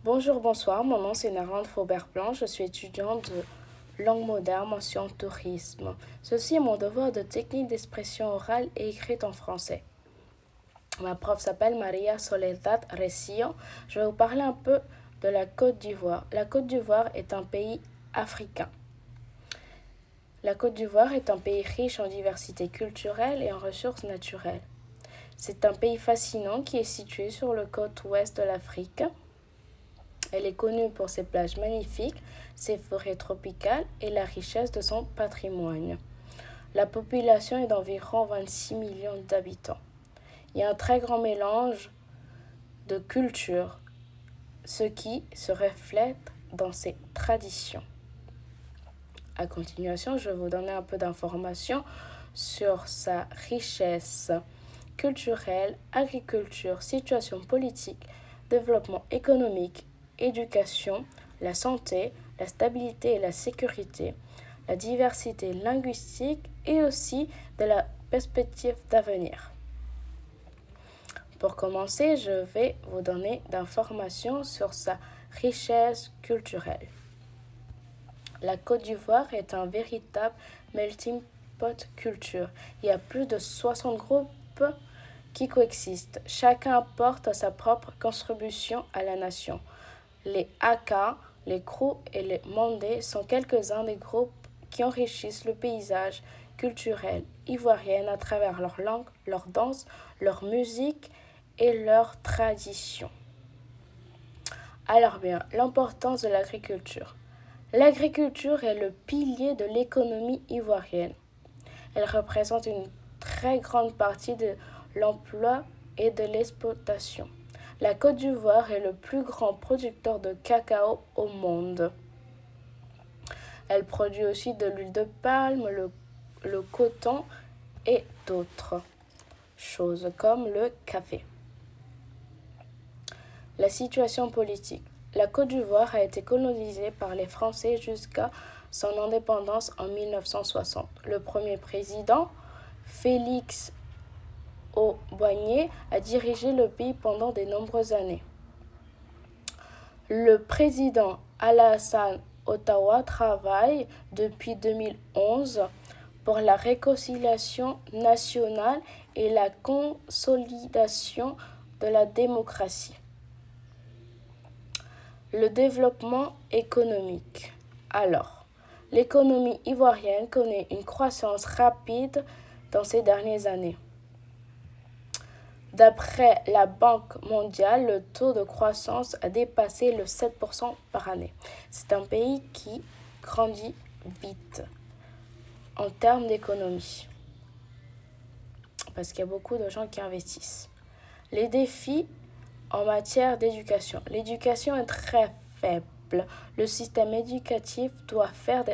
Bonjour, bonsoir, mon nom c'est Narlande Faubert-Blanc, je suis étudiante de langue moderne, mention tourisme. Ceci est mon devoir de technique d'expression orale et écrite en français. Ma prof s'appelle Maria Soledad Recio. Je vais vous parler un peu de la Côte d'Ivoire. La Côte d'Ivoire est un pays africain. La Côte d'Ivoire est un pays riche en diversité culturelle et en ressources naturelles. C'est un pays fascinant qui est situé sur le côte ouest de l'Afrique. Elle est connue pour ses plages magnifiques, ses forêts tropicales et la richesse de son patrimoine. La population est d'environ 26 millions d'habitants. Il y a un très grand mélange de cultures, ce qui se reflète dans ses traditions. À continuation, je vais vous donner un peu d'informations sur sa richesse culturelle, agriculture, situation politique, développement économique, éducation, la santé, la stabilité et la sécurité, la diversité linguistique et aussi de la perspective d'avenir. Pour commencer, je vais vous donner d'informations sur sa richesse culturelle. La Côte d'Ivoire est un véritable melting pot culture. Il y a plus de 60 groupes qui coexistent. Chacun apporte sa propre contribution à la nation. Les Aka, les Krou et les Mandé sont quelques-uns des groupes qui enrichissent le paysage culturel ivoirien à travers leur langue, leur danse, leur musique et leurs traditions. Alors bien, l'importance de l'agriculture. L'agriculture est le pilier de l'économie ivoirienne. Elle représente une très grande partie de l'emploi et de l'exploitation. La Côte d'Ivoire est le plus grand producteur de cacao au monde. Elle produit aussi de l'huile de palme, le coton et d'autres choses comme le café. La situation politique. La Côte d'Ivoire a été colonisée par les Français jusqu'à son indépendance en 1960. Le premier président, Félix Houphouët-Boigny, a dirigé le pays pendant de nombreuses années. Le président Alassane Ouattara travaille depuis 2011 pour la réconciliation nationale et la consolidation de la démocratie. Le développement économique. Alors, l'économie ivoirienne connaît une croissance rapide dans ces dernières années. D'après la Banque mondiale, le taux de croissance a dépassé le 7% par année. C'est un pays qui grandit vite en termes d'économie, parce qu'il y a beaucoup de gens qui investissent. Les défis en matière d'éducation. L'éducation est très faible. Le système éducatif doit faire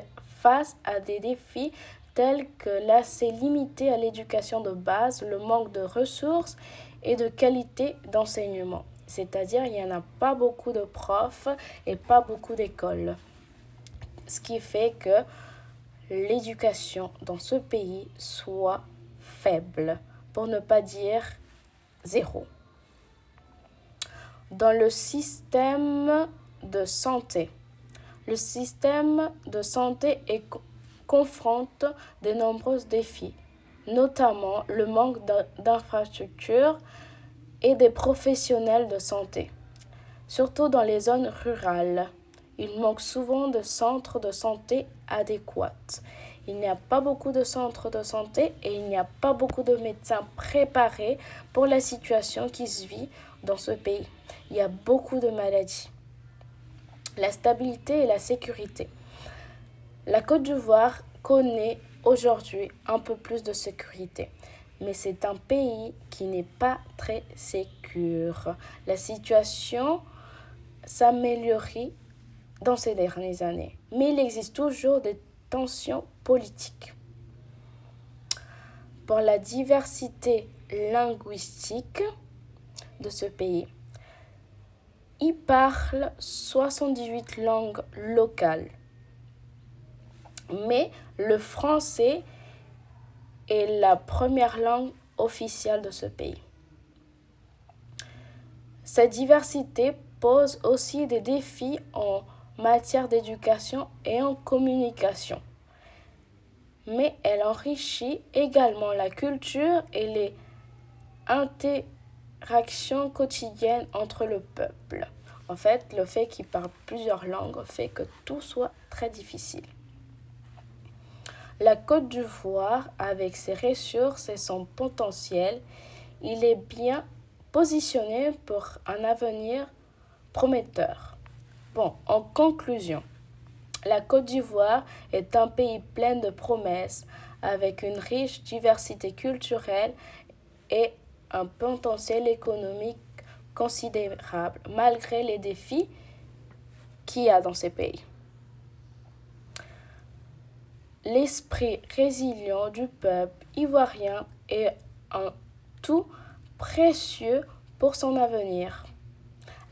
face à des défis tels que l'accès limité à l'éducation de base, le manque de ressources et de qualité d'enseignement. C'est-à-dire il n'y en a pas beaucoup de profs et pas beaucoup d'écoles. Ce qui fait que l'éducation dans ce pays soit faible, pour ne pas dire zéro. Dans le système de santé. Le système de santé confronte de nombreux défis, notamment le manque d'infrastructures et des professionnels de santé, surtout dans les zones rurales. Il manque souvent de centres de santé adéquats. Il n'y a pas beaucoup de centres de santé et il n'y a pas beaucoup de médecins préparés pour la situation qui se vit dans ce pays. Il y a beaucoup de maladies. La stabilité et la sécurité. La Côte d'Ivoire connaît aujourd'hui un peu plus de sécurité, mais c'est un pays qui n'est pas très sécure. La situation s'améliorerait dans ces dernières années, mais il existe toujours des tensions politiques. Pour la diversité linguistique de ce pays, il parle 78 langues locales. Mais le français est la première langue officielle de ce pays. Cette diversité pose aussi des défis en matière d'éducation et en communication. Mais elle enrichit également la culture et les interactions quotidiennes entre le peuple. En fait, le fait qu'il parle plusieurs langues fait que tout soit très difficile. La Côte d'Ivoire, avec ses ressources et son potentiel, il est bien positionné pour un avenir prometteur. Bon, en conclusion, la Côte d'Ivoire est un pays plein de promesses, avec une riche diversité culturelle et un potentiel économique considérable, malgré les défis qu'il y a dans ces pays. L'esprit résilient du peuple ivoirien est un tout précieux pour son avenir.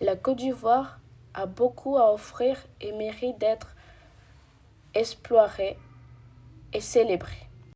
La Côte d'Ivoire a beaucoup à offrir et mérite d'être explorée et célébrée.